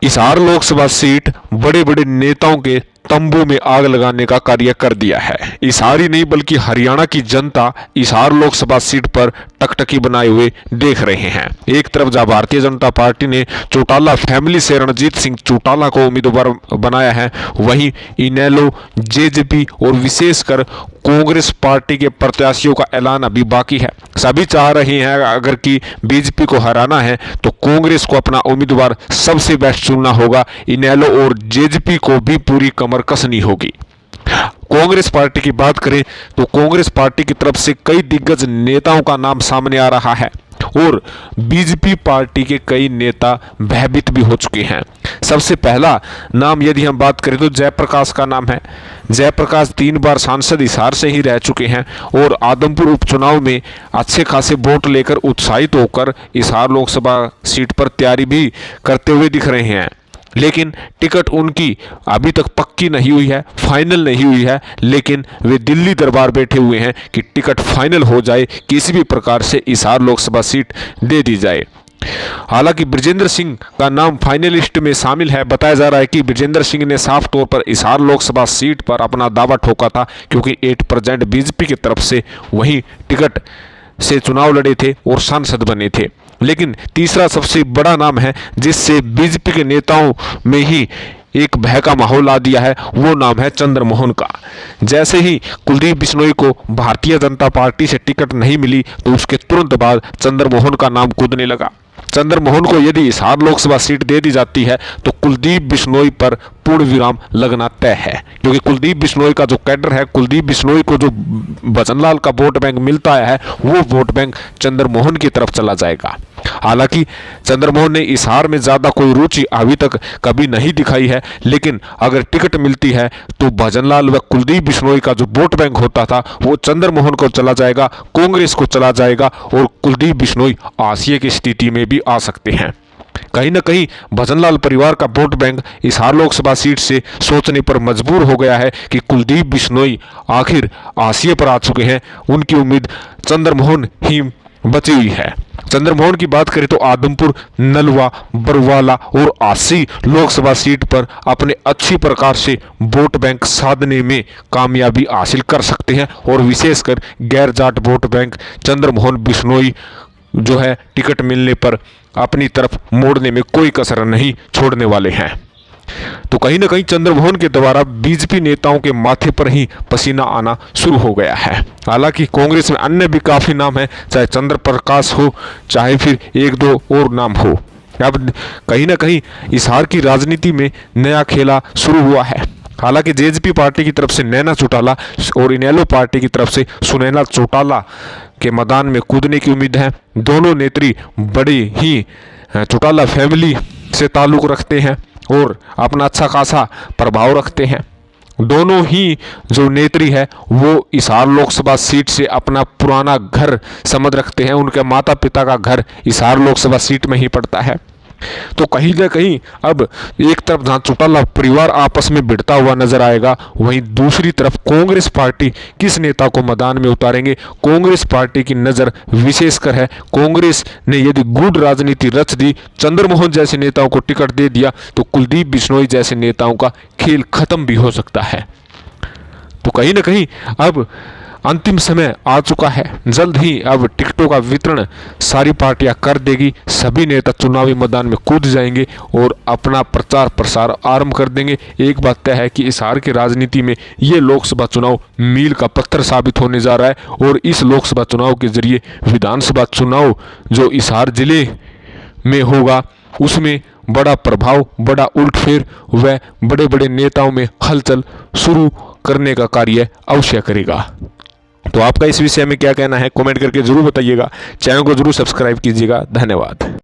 Hisar Lok Sabha seat बड़े बड़े नेताओं के तंबू में आग लगाने का कार्य कर दिया है। हिसार ही नहीं बल्कि हरियाणा की जनता हिसार लोकसभा सीट पर टकटकी बनाए हुए देख रहे हैं। एक तरफ जहां भारतीय जनता पार्टी ने चौटाला फैमिली से रणजीत सिंह चौटाला को उम्मीदवार बनाया है, वहीं इनेलो, जेजेपी और विशेषकर कांग्रेस पार्टी के प्रत्याशियों का ऐलान अभी बाकी है। सभी चाह रहे हैं अगर कि बीजेपी को हराना है तो कांग्रेस को अपना उम्मीदवार सबसे बेस्ट चुनना होगा। इनेलो और जेजेपी को भी पूरी कमर कसनी होगी। कांग्रेस पार्टी की बात करें तो कांग्रेस पार्टी की तरफ से कई दिग्गज नेताओं का नाम सामने आ रहा है और बीजेपी पार्टी के कई नेता भयभीत भी हो चुके हैं। सबसे पहला नाम यदि हम बात करें तो जयप्रकाश का नाम है। जयप्रकाश 3 बार सांसद हिसार से ही रह चुके हैं और आदमपुर उपचुनाव में अच्छे खासे वोट लेकर उत्साहित होकर हिसार लोकसभा सीट पर तैयारी भी करते हुए दिख रहे हैं, लेकिन टिकट उनकी अभी तक पक्की नहीं हुई है, फाइनल नहीं हुई है। लेकिन वे दिल्ली दरबार बैठे हुए हैं कि टिकट फाइनल हो जाए, किसी भी प्रकार से हिसार लोकसभा सीट दे दी जाए। हालांकि बृजेंद्र सिंह का नाम फाइनलिस्ट में शामिल है। बताया जा रहा है कि बृजेंद्र सिंह ने साफ तौर पर हिसार लोकसभा सीट पर अपना दावा ठोका था, क्योंकि 8% बीजेपी की तरफ से वहीं टिकट से चुनाव लड़े थे और सांसद बने थे। लेकिन तीसरा सबसे बड़ा नाम है जिससे बीजेपी के नेताओं में ही एक भय का माहौल ला दिया है, वो नाम है चंद्रमोहन का। जैसे ही कुलदीप बिश्नोई को भारतीय जनता पार्टी से टिकट नहीं मिली तो उसके तुरंत बाद चंद्रमोहन का नाम कूदने लगा। चंद्रमोहन को यदि हिसार लोकसभा सीट दे दी जाती है तो कुलदीप बिश्नोई पर पूर्ण विराम लगना तय है, क्योंकि कुलदीप बिश्नोई का जो कैडर है, कुलदीप बिश्नोई को जो भजनलाल का वोट बैंक मिलता है वो वोट बैंक चंद्रमोहन की तरफ चला जाएगा। हालांकि चंद्रमोहन ने हिसार में ज्यादा कोई रुचि अभी तक कभी नहीं दिखाई है, लेकिन अगर टिकट मिलती है तो भजनलाल व कुलदीप बिश्नोई का जो वोट बैंक होता था वो चंद्रमोहन को चला जाएगा, कांग्रेस को चला जाएगा और कुलदीप बिश्नोई हाशिए की स्थिति में भी आ सकते हैं। कहीं न कहीं भजनलाल परिवार का vote bank Hisar Lok Sabha seat से सोचने पर मजबूर हो गया है कि कुलदीप बिश्नोई आखिर हाशिए पर आ चुके हैं, उनकी उम्मीद चंद्रमोहन ही बची हुई है। चंद्रमोहन की बात करें तो आदमपुर, नलवा, बरवाला और आसी लोकसभा सीट पर अपने अच्छी प्रकार से वोट बैंक साधने में कामयाबी हासिल कर सकते हैं और विशेषकर गैर जाट वोट बैंक चंद्रमोहन बिश्नोई जो है टिकट मिलने पर अपनी तरफ मोड़ने में कोई कसर नहीं छोड़ने वाले हैं। तो कहीं ना कहीं चंद्रमोहन के द्वारा बीजेपी नेताओं के माथे पर ही पसीना आना शुरू हो गया है। हालांकि कांग्रेस में अन्य भी काफी नाम है, चाहे चंद्र प्रकाश हो, चाहे फिर 1-2 और नाम हो। अब कहीं ना कहीं हिसार की राजनीति में नया खेला शुरू हुआ है। हालांकि जेजेपी पार्टी की तरफ से नैना चौटाला और इनेलो पार्टी की तरफ से सुनैना चौटाला के मैदान में कूदने की उम्मीद है। दोनों नेत्री बड़ी ही चौटाला फैमिली से ताल्लुक रखते हैं और अपना अच्छा खासा प्रभाव रखते हैं। दोनों ही जो नेत्री है वो हिसार लोकसभा सीट से अपना पुराना घर समझ रखते हैं, उनके माता पिता का घर हिसार लोकसभा सीट में ही पड़ता है। तो कहीं ना कहीं अब एक तरफ जहां चौटाला परिवार आपस में भिड़ता हुआ नजर आएगा, वहीं दूसरी तरफ कांग्रेस पार्टी किस नेता को मैदान में उतारेंगे। कांग्रेस पार्टी की नजर विशेषकर है, कांग्रेस ने यदि गूढ़ राजनीति रच दी, चंद्रमोहन जैसे नेताओं को टिकट दे दिया तो कुलदीप बिश्नोई जैसे नेताओं का खेल खत्म भी हो सकता है। तो कहीं ना कहीं अब अंतिम समय आ चुका है। जल्द ही अब टिकटों का वितरण सारी पार्टियां कर देगी, सभी नेता चुनावी मैदान में कूद जाएंगे और अपना प्रचार प्रसार आरंभ कर देंगे। एक बात तय है कि हिसार की राजनीति में ये लोकसभा चुनाव मील का पत्थर साबित होने जा रहा है और इस लोकसभा चुनाव के जरिए विधानसभा चुनाव जो हिसार जिले में होगा उसमें बड़ा प्रभाव, बड़ा उलटफेर व बड़े बड़े नेताओं में हलचल शुरू करने का कार्य अवश्य करेगा। तो आपका इस विषय में क्या कहना है, कमेंट करके जरूर बताइएगा। चैनल को जरूर सब्सक्राइब कीजिएगा। धन्यवाद।